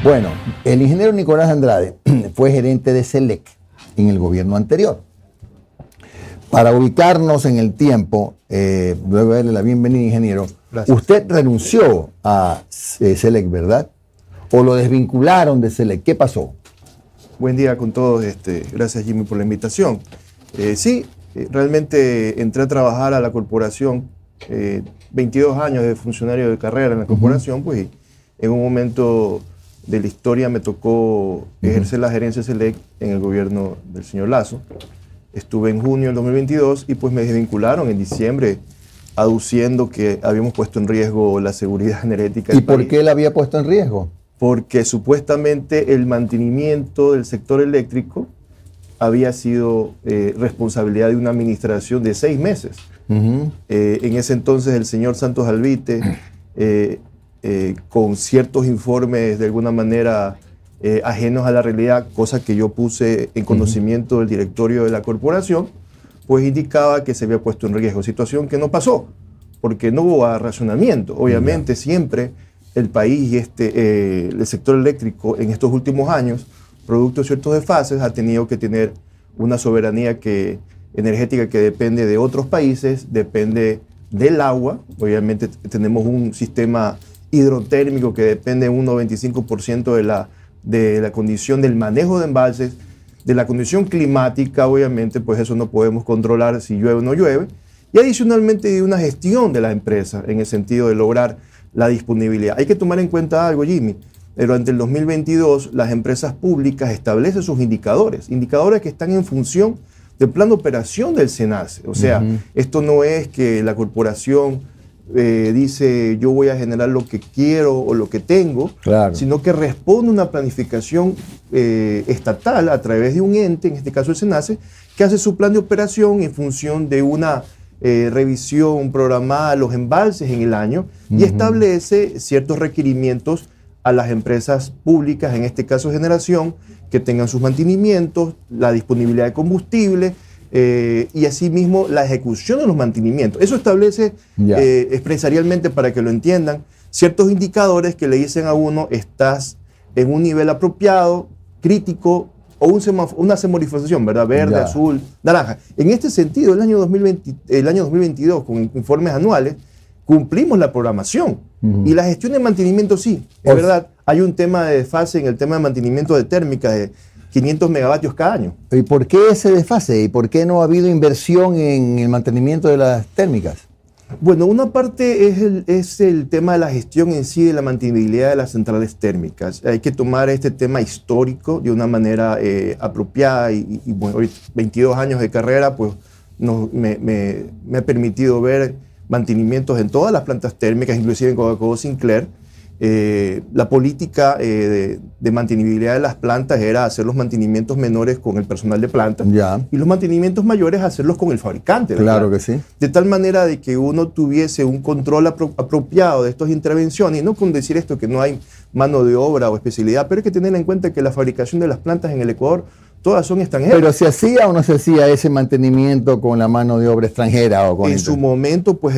Bueno, el ingeniero Nicolás Andrade fue gerente de SELEC en el gobierno anterior. Para ubicarnos en el tiempo, luego de darle la bienvenida, ingeniero, gracias. Usted renunció a SELEC, ¿verdad? ¿O lo desvincularon de SELEC? ¿Qué pasó? Buen día con todos. Gracias, Jimmy, por la invitación. Sí, realmente entré a trabajar a la corporación, 22 años de funcionario de carrera en la corporación, pues en un momento de la historia me tocó ejercer la gerencia de SELEC en el gobierno del señor Lasso. Estuve en junio del 2022 y pues me desvincularon en diciembre, aduciendo que habíamos puesto en riesgo la seguridad energética del país. ¿Y por qué la había puesto en riesgo? Porque supuestamente el mantenimiento del sector eléctrico había sido responsabilidad de una administración de 6 meses. En ese entonces el señor Santos Alvite, con ciertos informes de alguna manera ajenos a la realidad, cosa que yo puse en conocimiento del directorio de la corporación, pues indicaba que se había puesto en riesgo, situación que no pasó, porque no hubo racionamiento. Obviamente siempre el país y el sector eléctrico en estos últimos años, producto de ciertos desfases, ha tenido que tener una soberanía energética que depende de otros países, depende del agua. Obviamente tenemos un sistema hidrotérmico que depende un 95% de la condición del manejo de embalses, de la condición climática. Obviamente pues eso no podemos controlar si llueve o no llueve, y adicionalmente de una gestión de la empresa en el sentido de lograr la disponibilidad. Hay que tomar en cuenta algo, Jimmy. Durante el 2022 las empresas públicas establecen sus indicadores que están en función del plan de operación del SENACE. O sea, esto no es que la corporación dice yo voy a generar lo que quiero o lo que tengo, sino que responde a una planificación estatal a través de un ente, en este caso el SENACE, que hace su plan de operación en función de una revisión programada de los embalses en el año y establece ciertos requerimientos a las empresas públicas, en este caso generación, que tengan sus mantenimientos, la disponibilidad de combustible, y asimismo la ejecución de los mantenimientos. Eso establece empresarialmente, para que lo entiendan, ciertos indicadores que le dicen a uno: estás en un nivel apropiado, crítico, o una semaforización, ¿verdad? Verde, azul, naranja. En este sentido, el año 2022, con informes anuales, cumplimos la programación. Y la gestión de mantenimiento sí, es verdad. Hay un tema de desfase en el tema de mantenimiento de térmicas de 500 megavatios cada año. ¿Y por qué ese desfase? ¿Y por qué no ha habido inversión en el mantenimiento de las térmicas? Bueno, una parte es el tema de la gestión en sí de la mantenibilidad de las centrales térmicas. Hay que tomar este tema histórico de una manera apropiada y bueno, hoy 22 años de carrera pues me ha permitido ver mantenimientos en todas las plantas térmicas, inclusive en Coca-Cola Sinclair. La política de mantenibilidad de las plantas era hacer los mantenimientos menores con el personal de planta y los mantenimientos mayores hacerlos con el fabricante. Claro que sí. De tal manera de que uno tuviese un control apropiado de estas intervenciones, y no con decir esto que no hay mano de obra o especialidad, pero hay que tener en cuenta que la fabricación de las plantas en el Ecuador todas son extranjeras. ¿Pero se hacía o no se hacía ese mantenimiento con la mano de obra extranjera? En su momento pues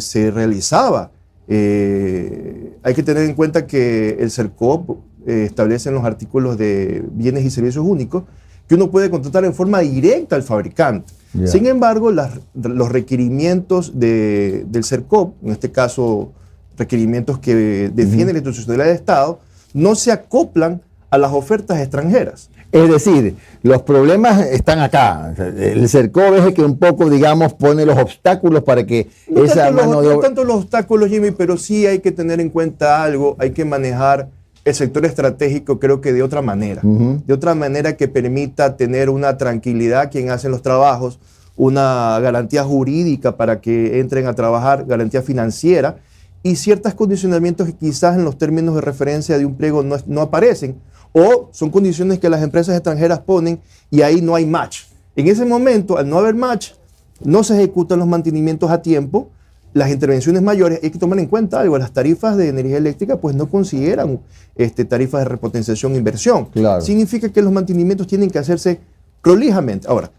se realizaba. Hay que tener en cuenta que el CERCOP establece en los artículos de bienes y servicios únicos que uno puede contratar en forma directa al fabricante. Sin embargo, los requerimientos del CERCOP, en este caso requerimientos que defienden la institucionalidad del Estado, no se acoplan a las ofertas extranjeras. Es decir, los problemas están acá. El CERCOP es el que un poco, digamos, pone los obstáculos para que esa mano de obra... No tanto los obstáculos, Jimmy, pero sí hay que tener en cuenta algo. Hay que manejar el sector estratégico, creo que de otra manera. De otra manera que permita tener una tranquilidad a quien hace los trabajos, una garantía jurídica para que entren a trabajar, garantía financiera y ciertos condicionamientos que quizás en los términos de referencia de un pliego no aparecen. O son condiciones que las empresas extranjeras ponen y ahí no hay match. En ese momento, al no haber match, no se ejecutan los mantenimientos a tiempo, las intervenciones mayores. Hay que tomar en cuenta algo: las tarifas de energía eléctrica pues no consideran tarifas de repotenciación e inversión. Significa que los mantenimientos tienen que hacerse prolijamente. Ahora,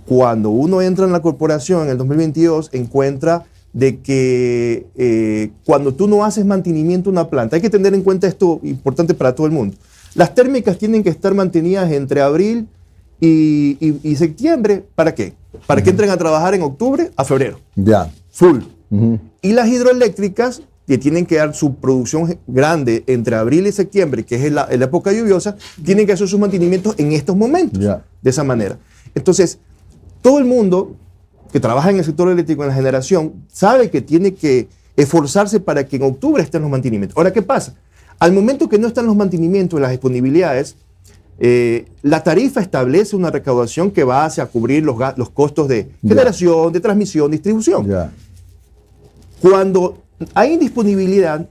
cuando uno entra en la corporación en el 2022, encuentra de que cuando tú no haces mantenimiento de una planta, hay que tener en cuenta esto importante para todo el mundo. Las térmicas tienen que estar mantenidas entre abril y septiembre. ¿Para qué? Para que entren a trabajar en octubre a febrero. Ya. Full. Y las hidroeléctricas, que tienen que dar su producción grande entre abril y septiembre, que es la época lluviosa, tienen que hacer sus mantenimientos en estos momentos. De esa manera. Entonces, todo el mundo que trabaja en el sector eléctrico, en la generación, sabe que tiene que esforzarse para que en octubre estén los mantenimientos. Ahora, ¿qué pasa? Al momento que no están los mantenimientos, las disponibilidades, la tarifa establece una recaudación que va hacia cubrir los costos de generación, de transmisión, distribución. Cuando hay indisponibilidad,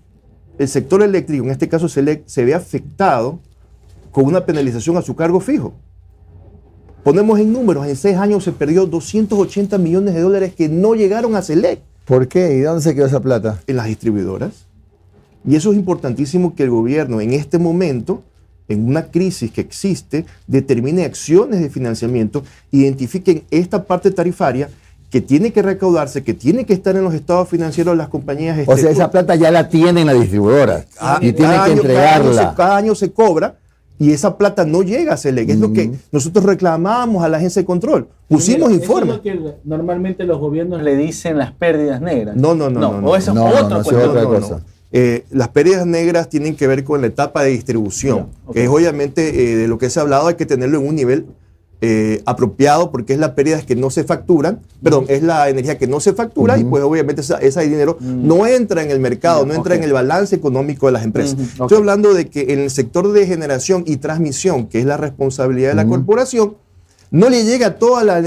el sector eléctrico, en este caso SELEC, se ve afectado con una penalización a su cargo fijo. Ponemos en números, en 6 años se perdió $280 millones que no llegaron a SELEC. ¿Por qué? ¿Y dónde se quedó esa plata? En las distribuidoras. Y eso es importantísimo que el gobierno en este momento, en una crisis que existe, determine acciones de financiamiento, identifiquen esta parte tarifaria que tiene que recaudarse, que tiene que estar en los estados financieros de las compañías. O sea, esa plata ya la tienen las distribuidoras y tienen que entregarla. Cada año se cobra y esa plata no llega a SELEC. Es lo que nosotros reclamamos a la agencia de control. Pusimos informes. Eso es lo que normalmente los gobiernos le dicen las pérdidas negras. No. O eso es otra cosa. Las pérdidas negras tienen que ver con la etapa de distribución, que es obviamente de lo que se ha hablado, hay que tenerlo en un nivel apropiado, porque es la pérdida que no se facturan, perdón, es la energía que no se factura y pues obviamente ese dinero no entra en el mercado, no entra en el balance económico de las empresas. Estoy hablando de que en el sector de generación y transmisión, que es la responsabilidad de la corporación, no le llega toda la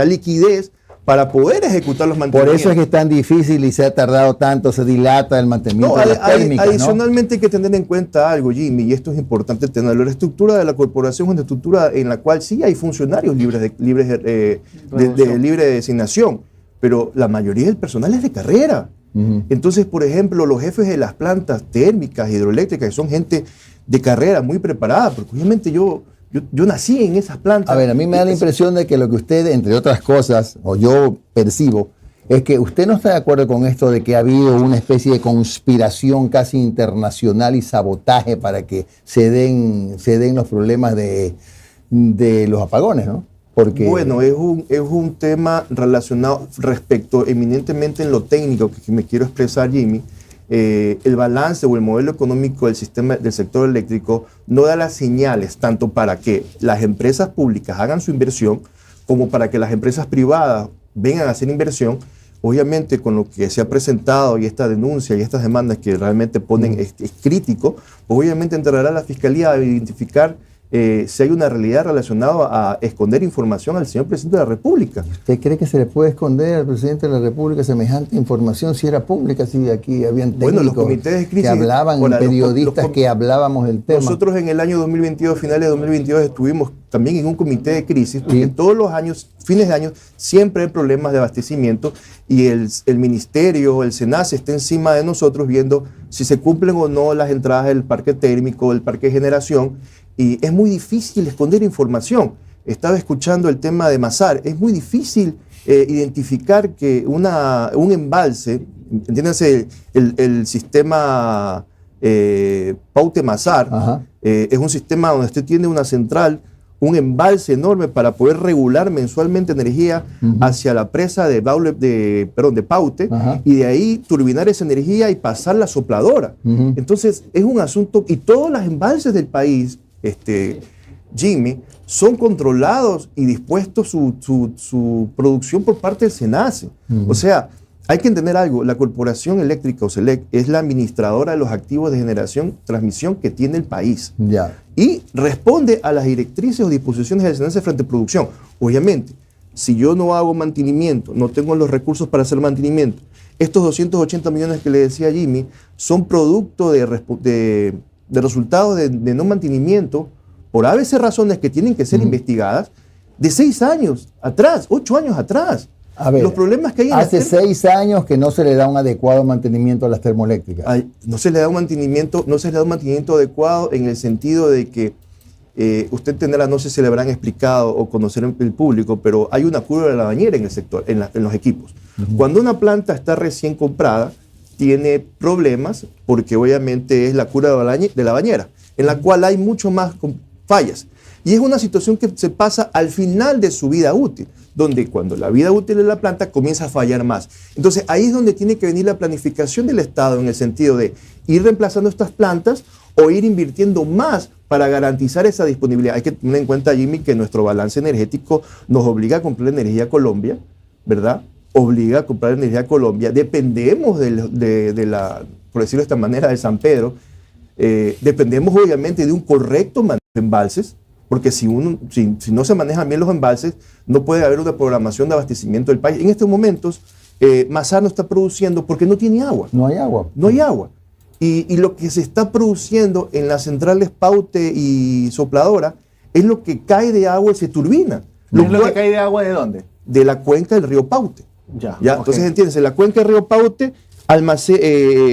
liquidez para poder ejecutar los mantenimientos. Por eso es que es tan difícil y se ha tardado tanto, se dilata el mantenimiento de las térmicas, adicionalmente hay que tener en cuenta algo, Jimmy, y esto es importante tenerlo. La estructura de la corporación es una estructura en la cual sí hay funcionarios libre de designación, pero la mayoría del personal es de carrera. Entonces, por ejemplo, los jefes de las plantas térmicas, hidroeléctricas, que son gente de carrera muy preparada, porque obviamente yo nací en esas plantas. A ver, a mí me da la impresión de que lo que usted, entre otras cosas, o yo percibo, es que usted no está de acuerdo con esto de que ha habido una especie de conspiración casi internacional y sabotaje para que se den los problemas de los apagones, ¿no? Porque bueno, es un tema relacionado respecto eminentemente en lo técnico que me quiero expresar, Jimmy. El balance o el modelo económico del sistema del sector eléctrico no da las señales tanto para que las empresas públicas hagan su inversión como para que las empresas privadas vengan a hacer inversión. Obviamente, con lo que se ha presentado y esta denuncia y estas demandas que realmente ponen es crítico, pues obviamente entrará la Fiscalía a identificar si hay una realidad relacionada a esconder información al señor presidente de la República. ¿Usted cree que se le puede esconder al presidente de la República semejante información si era pública, si aquí habían técnicos los comités de crisis, que hablaban, periodistas que hablábamos del tema? Nosotros en el año 2022, finales de 2022, estuvimos también en un comité de crisis, porque todos los años, fines de año, siempre hay problemas de abastecimiento y el ministerio, el SENACE está encima de nosotros viendo si se cumplen o no las entradas del parque térmico, del parque de generación. Y es muy difícil esconder información. Estaba escuchando el tema de Mazar. Es muy difícil identificar que un embalse, entiéndase, el sistema Paute-Mazar, es un sistema donde usted tiene una central, un embalse enorme para poder regular mensualmente energía hacia la presa de Paute, y de ahí turbinar esa energía y pasar la sopladora. Entonces, es un asunto, y todos los embalses del país, Jimmy, son controlados y dispuestos su producción por parte del SENACE. O sea, hay que entender algo, la Corporación Eléctrica o SELEC es la administradora de los activos de generación, transmisión que tiene el país. Y responde a las directrices o disposiciones del SENACE frente a producción. Obviamente, si yo no hago mantenimiento, no tengo los recursos para hacer mantenimiento, estos 280 millones que le decía Jimmy son producto de resultados de no mantenimiento por ABC razones que tienen que ser investigadas de 6 años atrás, 8 años atrás. A ver, los problemas que hay hace 6 años que no se le da un adecuado mantenimiento a las termoeléctricas. No se le da un mantenimiento adecuado en el sentido de que usted tendrá, no sé si le habrán explicado o conocer el público, pero hay una curva de la bañera en el sector, en los equipos. Cuando una planta está recién comprada, tiene problemas porque obviamente es la cura de la bañera, en la cual hay mucho más fallas. Y es una situación que se pasa al final de su vida útil, donde cuando la vida útil de la planta comienza a fallar más. Entonces ahí es donde tiene que venir la planificación del Estado en el sentido de ir reemplazando estas plantas o ir invirtiendo más para garantizar esa disponibilidad. Hay que tener en cuenta, Jimmy, que nuestro balance energético nos obliga a comprar energía a Colombia, ¿verdad? Obliga a comprar energía a Colombia. Dependemos de la, por decirlo de esta manera, de San Pedro. Dependemos obviamente de un correcto manejo de embalses, porque si no se manejan bien los embalses, no puede haber una programación de abastecimiento del país. En estos momentos, Masar no está produciendo porque no tiene agua. No hay agua. No hay agua. Y lo que se está produciendo en las centrales Paute y Sopladora es lo que cae de agua y se turbina. ¿Es lo que cae de agua de dónde? De la cuenca del río Paute. Ya. Okay. Entonces, entiendes, la cuenca del río Paute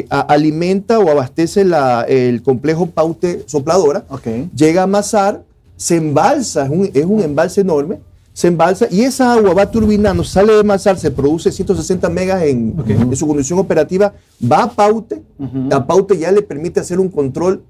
alimenta o abastece el complejo Paute Sopladora, llega a Masar, se embalsa, es un embalse enorme, se embalsa y esa agua va turbinando, sale de Masar, se produce 160 megas en su condición operativa, va a Paute, a Paute ya le permite hacer un control,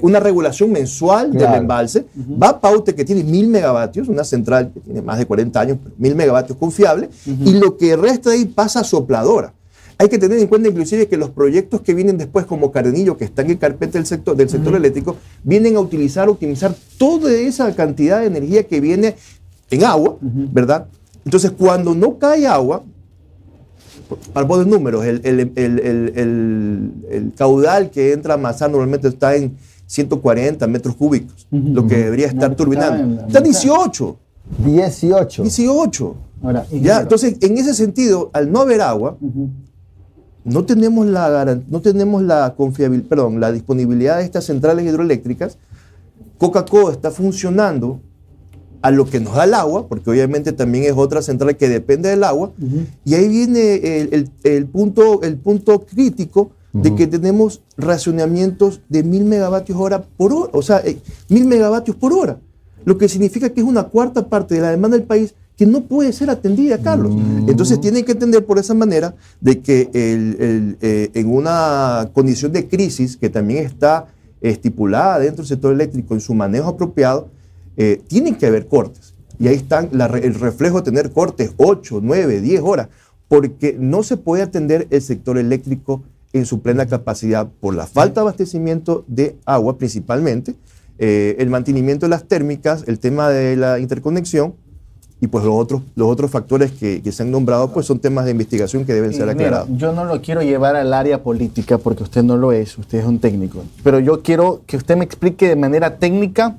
una regulación mensual del embalse, va a Paute que tiene 1000 megavatios, una central que tiene más de 40 años, 1000 megavatios confiable, y lo que resta de ahí pasa a Sopladora. Hay que tener en cuenta inclusive que los proyectos que vienen después como Carenillo, que están en carpeta del sector eléctrico, vienen a optimizar toda esa cantidad de energía que viene en agua, ¿verdad? Entonces, cuando no cae agua, para poner números, el caudal que entra a Masar normalmente está en 140 metros cúbicos, lo que debería estar turbinando. Está 18. 18. Ahora, ya, entonces, en ese sentido, al no haber agua, no tenemos la disponibilidad de estas centrales hidroeléctricas. Coca-Cola está funcionando a lo que nos da el agua, porque obviamente también es otra central que depende del agua, y ahí viene el punto crítico de que tenemos racionamientos de 1000 megavatios hora por hora, o sea, 1000 megavatios por hora, lo que significa que es una cuarta parte de la demanda del país que no puede ser atendida, Carlos. Entonces tienen que entender por esa manera de que en una condición de crisis que también está estipulada dentro del sector eléctrico en su manejo apropiado, tienen que haber cortes. Y ahí está el reflejo de tener cortes 8, 9, 10 horas, porque no se puede atender el sector eléctrico en su plena capacidad por la falta de abastecimiento de agua principalmente, el mantenimiento de las térmicas, el tema de la interconexión, y pues los otros factores que se han nombrado pues son temas de investigación que deben ser aclarados. Mira, yo no lo quiero llevar al área política porque usted no lo es, usted es un técnico. Pero yo quiero que usted me explique de manera técnica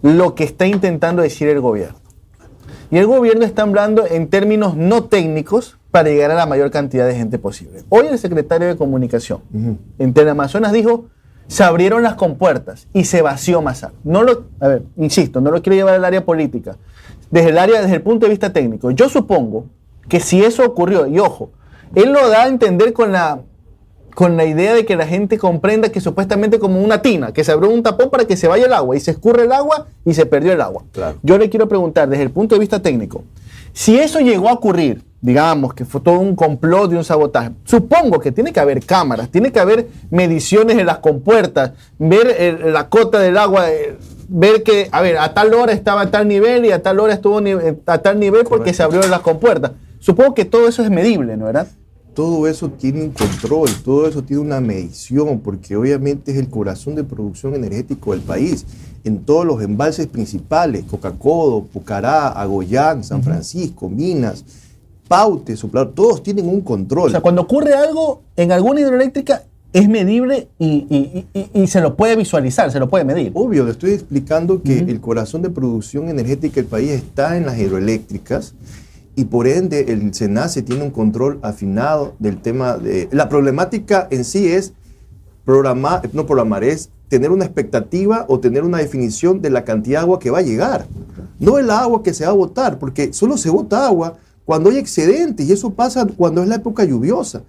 lo que está intentando decir el gobierno. Y el gobierno está hablando en términos no técnicos para llegar a la mayor cantidad de gente posible. Hoy el secretario de Comunicación en Teleamazonas dijo: se abrieron las compuertas y se vació Masar. Insisto, no lo quiero llevar al área política. Desde el punto de vista técnico, yo supongo que si eso ocurrió, y ojo, él lo da a entender con la idea de que la gente comprenda que supuestamente como una tina, que se abrió un tapón para que se vaya el agua, y se escurre el agua y se perdió el agua. Claro. Yo le quiero preguntar, desde el punto de vista técnico, si eso llegó a ocurrir, digamos que fue todo un complot de un sabotaje, supongo que tiene que haber cámaras, tiene que haber mediciones en las compuertas, ver la cota del agua, ver que, a tal hora estaba a tal nivel y a tal hora estuvo a tal nivel porque se abrieron las compuertas. Supongo que todo eso es medible, ¿no verdad? Todo eso tiene un control, todo eso tiene una medición, porque obviamente es el corazón de producción energético del país. En todos los embalses principales, Coca-Cola, Pucará, Agoyán, San Francisco, Minas, Paute, Soplador, todos tienen un control. O sea, cuando ocurre algo en alguna hidroeléctrica, es medible y se lo puede visualizar, se lo puede medir. Obvio, le estoy explicando que el corazón de producción energética del país está en las hidroeléctricas y por ende el SENACE tiene un control afinado del tema de... La problemática en sí es es tener una expectativa o tener una definición de la cantidad de agua que va a llegar. No el agua que se va a botar, porque solo se bota agua cuando hay excedentes y eso pasa cuando es la época lluviosa.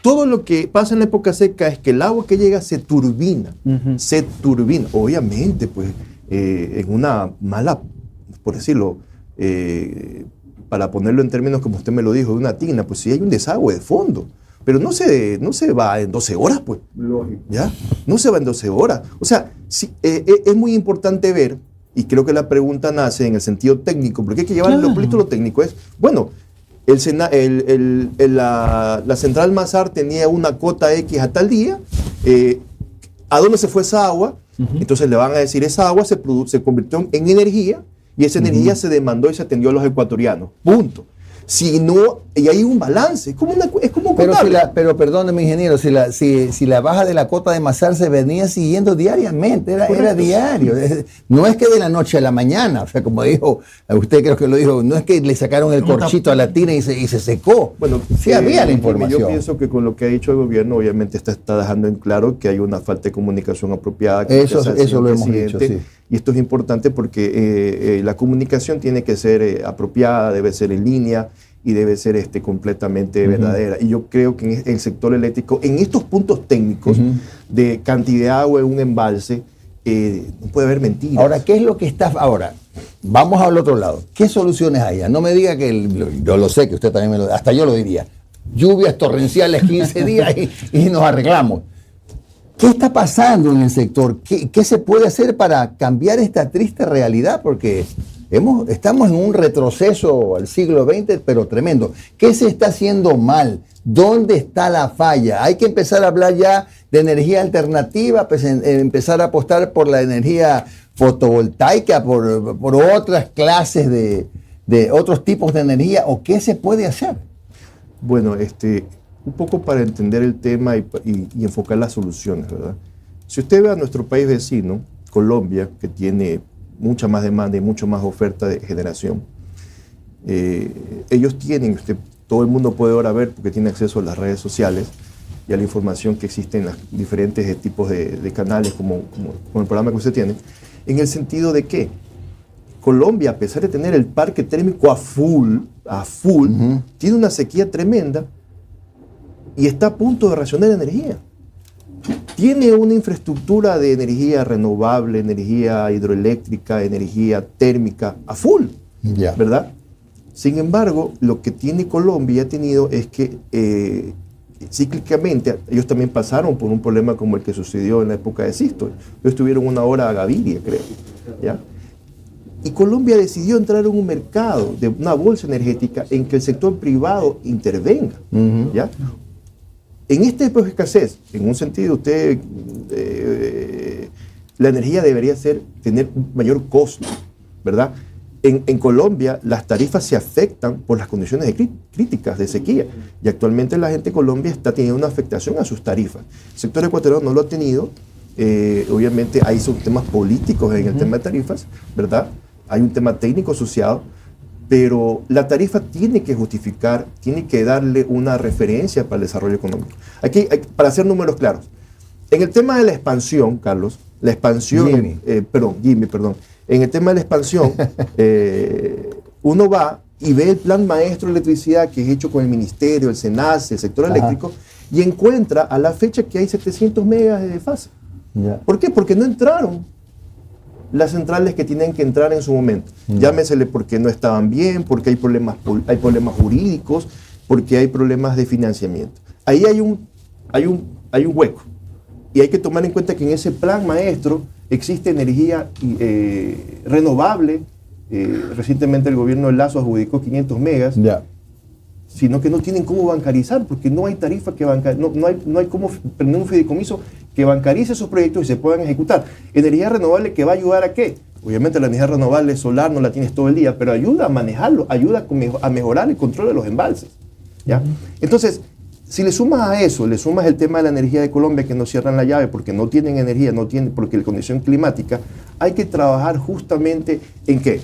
Todo lo que pasa en la época seca es que el agua que llega se turbina, se turbina. Obviamente, pues, en una mala, por decirlo, para ponerlo en términos como usted me lo dijo, de una tina, pues sí hay un desagüe de fondo. Pero no se va en 12 horas, pues. Lógico. ¿Ya? No se va en 12 horas. O sea, sí, es muy importante ver, y creo que la pregunta nace en el sentido técnico, porque hay que llevar lo político, lo técnico es, bueno, la central Mazar tenía una cota X a tal día, ¿a dónde se fue esa agua? Entonces le van a decir, esa agua se convirtió en energía, y esa energía se demandó y se atendió a los ecuatorianos. Punto. Si no, y hay un balance, es como un contable. Pero perdóneme, ingeniero, si la baja de la cota de Mazar se venía siguiendo diariamente, era diario. No es que de la noche a la mañana, o sea, como dijo, usted creo que lo dijo, no es que le sacaron el corchito a la tina y se secó. Bueno, sí había la información. Yo pienso que con lo que ha dicho el gobierno, obviamente está dejando en claro que hay una falta de comunicación apropiada. Eso lo hemos dicho, sí. Y esto es importante porque la comunicación tiene que ser apropiada, debe ser en línea y debe ser completamente verdadera. Y yo creo que en el sector eléctrico, en estos puntos técnicos de cantidad de agua en un embalse, no puede haber mentiras. Ahora, ¿qué es lo que está ahora? Vamos al otro lado. ¿Qué soluciones hay? No me diga que, yo lo sé que usted también hasta yo lo diría, lluvias torrenciales 15 días y nos arreglamos. ¿Qué está pasando en el sector? ¿Qué se puede hacer para cambiar esta triste realidad? Porque estamos en un retroceso al siglo XX, pero tremendo. ¿Qué se está haciendo mal? ¿Dónde está la falla? Hay que empezar a hablar ya de energía alternativa, pues empezar a apostar por la energía fotovoltaica, por otras clases de otros tipos de energía, ¿o qué se puede hacer? Bueno, un poco para entender el tema y enfocar las soluciones, ¿verdad? Si usted ve a nuestro país vecino, Colombia, que tiene mucha más demanda y mucho más oferta de generación, ellos tienen, todo el mundo puede ahora ver porque tiene acceso a las redes sociales y a la información que existe en los diferentes tipos de canales como el programa que usted tiene, en el sentido de que Colombia, a pesar de tener el parque térmico a full, tiene una sequía tremenda y está a punto de racionar energía. Tiene una infraestructura de energía renovable, energía hidroeléctrica, energía térmica a full, ¿verdad? Sin embargo, lo que tiene Colombia ha tenido es que cíclicamente ellos también pasaron por un problema como el que sucedió en la época de Sisto. Ellos tuvieron una hora a Gaviria, creo, ¿ya? Y Colombia decidió entrar en un mercado de una bolsa energética en que el sector privado intervenga, ¿ya? En esta época de escasez, en un sentido, la energía debería tener un mayor costo, ¿verdad? En Colombia, las tarifas se afectan por las condiciones críticas de sequía. Y actualmente la gente de Colombia está teniendo una afectación a sus tarifas. El sector ecuatoriano no lo ha tenido. Obviamente hay temas políticos en el tema de tarifas, ¿verdad? Hay un tema técnico asociado. Pero la tarifa tiene que justificar, tiene que darle una referencia para el desarrollo económico. Aquí, para hacer números claros, en el tema de la expansión, Carlos, la expansión, Jimmy, perdón. En el tema de la expansión, uno va y ve el plan maestro de electricidad que es hecho con el ministerio, el SENACE, el sector eléctrico, y encuentra a la fecha que hay 700 megas de desfase. ¿Por qué? Porque no entraron las centrales que tienen que entrar en su momento. Llámesele porque no estaban bien, porque hay problemas jurídicos, porque hay problemas de financiamiento. Ahí hay un hueco. Y hay que tomar en cuenta que en ese plan maestro existe energía renovable. Recientemente el gobierno de Lazo adjudicó 500 megas, sino que no tienen cómo bancarizar, porque no hay tarifa que no hay cómo prender un fideicomiso que bancarice esos proyectos y se puedan ejecutar. Energía renovable que va a ayudar ¿a qué? Obviamente la energía renovable solar no la tienes todo el día, pero ayuda a manejarlo, ayuda a mejorar el control de los embalses, ¿ya? Entonces, si le sumas a eso, le sumas el tema de la energía de Colombia, que no cierran la llave porque no tienen energía, porque la condición climática, hay que trabajar justamente en ¿qué?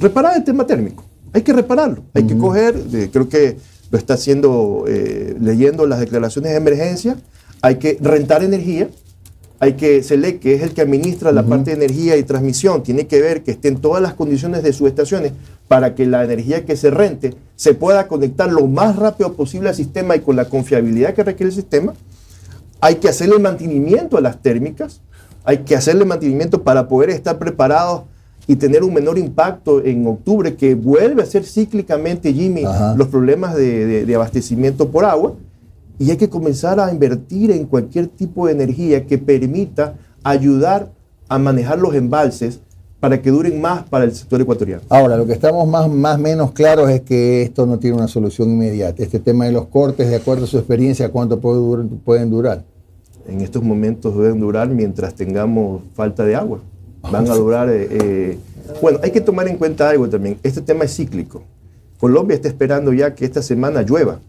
Reparar el tema térmico. Hay que repararlo. Hay que coger, creo que lo está haciendo leyendo las declaraciones de emergencia, hay que rentar energía, hay que SELEC, que es el que administra la parte de energía y transmisión, tiene que ver que estén todas las condiciones de sus estaciones para que la energía que se rente se pueda conectar lo más rápido posible al sistema y con la confiabilidad que requiere el sistema. Hay que hacerle mantenimiento a las térmicas, hay que hacerle mantenimiento para poder estar preparados y tener un menor impacto en octubre, que vuelve a ser cíclicamente, Jimmy, los problemas de abastecimiento por agua. Y hay que comenzar a invertir en cualquier tipo de energía que permita ayudar a manejar los embalses para que duren más para el sector ecuatoriano. Ahora, lo que estamos más menos claros es que esto no tiene una solución inmediata. Este tema de los cortes, de acuerdo a su experiencia, ¿cuánto pueden durar? En estos momentos deben durar mientras tengamos falta de agua. Van a durar... Bueno, hay que tomar en cuenta algo también. Este tema es cíclico. Colombia está esperando ya que esta semana llueva.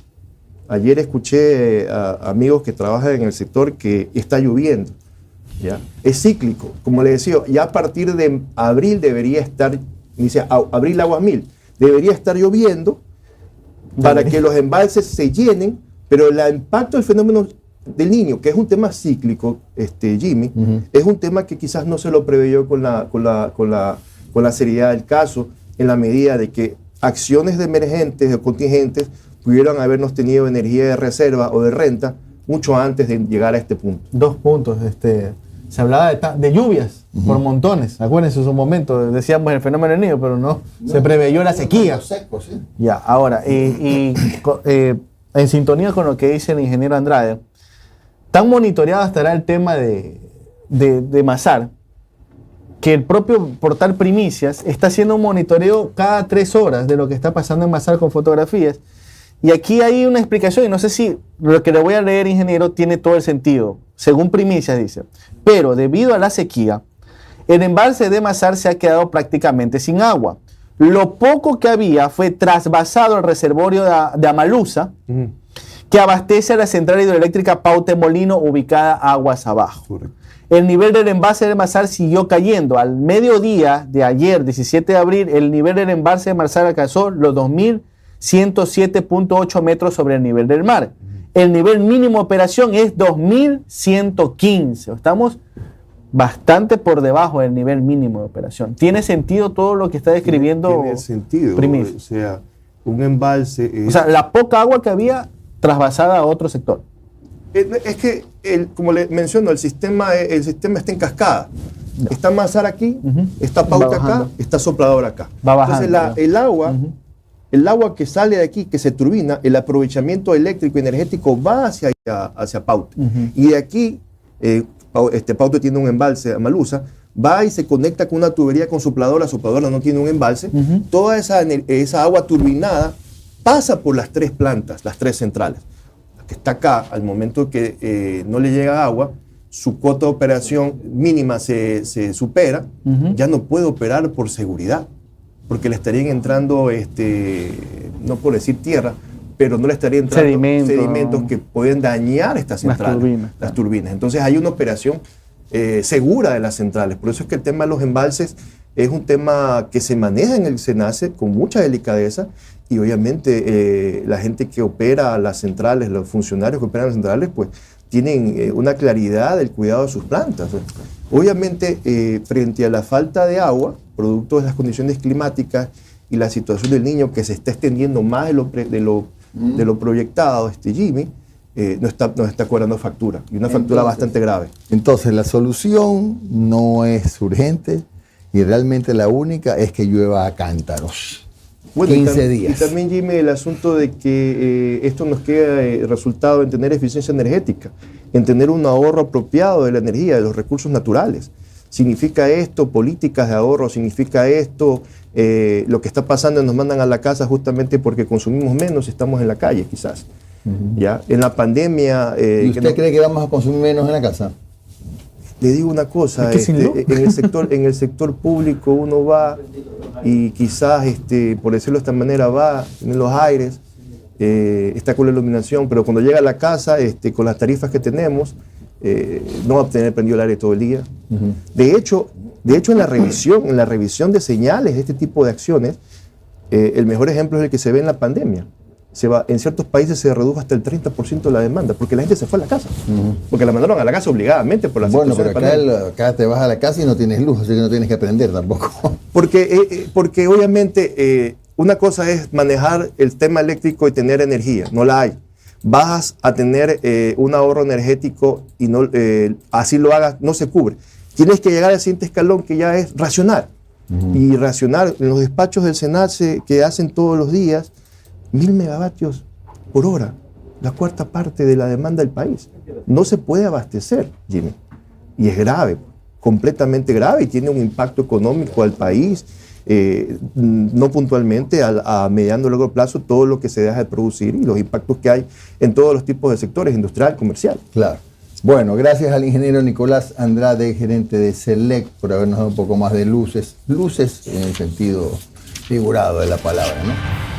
Ayer escuché a amigos que trabajan en el sector que está lloviendo. ¿Ya? Es cíclico. Como le decía, ya a partir de abril debería estar, dice abril aguas 1000, debería estar lloviendo para que los embalses se llenen, pero el impacto del fenómeno del Niño, que es un tema cíclico, Jimmy, es un tema que quizás no se lo preveyó con la seriedad del caso, en la medida de que acciones de emergentes o contingentes pudieran habernos tenido energía de reserva o de renta mucho antes de llegar a este punto. 2 puntos. Se hablaba de lluvias por montones. Acuérdense en su momento, decíamos el fenómeno del Niño, pero no se preveyó la sequía. Secos, ¿sí? Ya, ahora, en sintonía con lo que dice el ingeniero Andrade, tan monitoreado estará el tema de Masar, que el propio portal Primicias está haciendo un monitoreo cada 3 horas de lo que está pasando en Masar con fotografías. Y aquí hay una explicación, y no sé si lo que le voy a leer, ingeniero, tiene todo el sentido. Según Primicias dice, pero debido a la sequía, el embalse de Masar se ha quedado prácticamente sin agua. Lo poco que había fue trasvasado al reservorio de Amalusa, que abastece a la central hidroeléctrica Paute Molino, ubicada aguas abajo. Correcto. El nivel del embalse de Masar siguió cayendo. Al mediodía de ayer, 17 de abril, el nivel del embalse de Masar alcanzó los 2.107.8 metros sobre el nivel del mar. El nivel mínimo de operación es 2.115. Estamos bastante por debajo del nivel mínimo de operación. ¿Tiene sentido todo lo que está describiendo? Tiene sentido. O sea, un embalse... O sea, la poca agua que había trasvasada a otro sector. Es que, como le menciono, el sistema está en cascada. No. Está Masar aquí, está Pauta acá, está Soplador acá. Va bajando. Entonces el agua que sale de aquí, que se turbina, el aprovechamiento eléctrico y energético va hacia Pauta. Y de aquí, Pauta tiene un embalse a Malusa, va y se conecta con una tubería con Sopladora. Sopladora no tiene un embalse. Toda esa agua turbinada pasa por las 3 plantas, las 3 centrales. La que está acá, al momento que no le llega agua, su cuota de operación mínima se supera, ya no puede operar por seguridad, porque le estarían entrando, no por decir tierra, pero no le estarían entrando sedimentos que pueden dañar estas centrales, las turbinas. Entonces hay una operación segura de las centrales. Por eso es que el tema de los embalses es un tema que se maneja en el SENACE con mucha delicadeza, y obviamente la gente que opera las centrales, los funcionarios que operan las centrales, pues tienen una claridad del cuidado de sus plantas. Obviamente, frente a la falta de agua, producto de las condiciones climáticas y la situación del Niño, que se está extendiendo más de lo proyectado, Jimmy, nos está cobrando factura, y una factura bastante grave. Entonces, la solución no es urgente, y realmente la única es que llueva a cántaros. Bueno, 15 días. Y también, Jimmy, el asunto de que esto nos queda resultado en tener eficiencia energética, en tener un ahorro apropiado de la energía, de los recursos naturales. Significa esto políticas de ahorro, significa esto lo que está pasando, nos mandan a la casa justamente porque consumimos menos, estamos en la calle quizás. ¿Ya? En la pandemia... ¿Y usted cree que vamos a consumir menos en la casa? Le digo una cosa, en el sector público uno va y quizás, por decirlo de esta manera, va en los aires, está con la iluminación, pero cuando llega a la casa, con las tarifas que tenemos, no va a tener prendido el aire todo el día. De hecho, en la revisión de señales de este tipo de acciones, el mejor ejemplo es el que se ve en la pandemia. En ciertos países se redujo hasta el 30% de la demanda, porque la gente se fue a la casa. Porque la mandaron a la casa obligadamente por la situación de pandemia. Bueno, pero acá te vas a la casa y no tienes luz, así que no tienes que prender tampoco. Porque obviamente una cosa es manejar el tema eléctrico y tener energía, no la hay. Vas a tener un ahorro energético y así lo hagas, no se cubre. Tienes que llegar al siguiente escalón, que ya es racionar. y racionar en los despachos del SENACE que hacen todos los días 1000 megavatios por hora, la cuarta parte de la demanda del país. No se puede abastecer, Jimmy. Y es grave, completamente grave, y tiene un impacto económico al país, no puntualmente, a mediano y largo plazo, todo lo que se deja de producir y los impactos que hay en todos los tipos de sectores, industrial, comercial. Claro. Bueno, gracias al ingeniero Nicolás Andrade, gerente de SELEC, por habernos dado un poco más de luces en el sentido figurado de la palabra, ¿no?